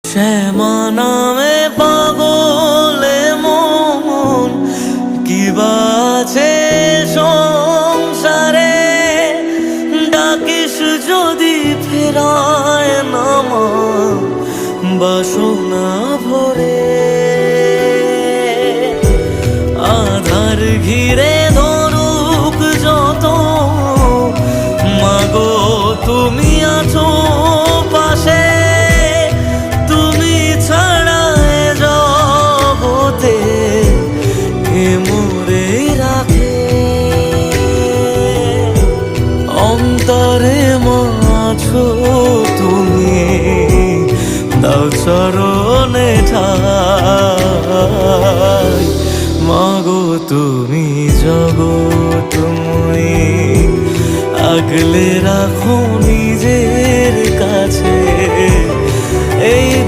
শ্যামা নামে পাগলে মন কি বাছে সংসারে, ডাকিস যদি ফেরায় নামা বাসনা ভরে। আধার ঘিরে ধরুক যত, মাগো তুমি আছো পাশে, তুমি ছাড়া এ জগতে কে মোরে রাখে। অন্তরে মাছো তুমি, দাও চরণে ঠাই, মাগো তুমি জগৎময়ী, আগলে রাখো নিজের কাছে।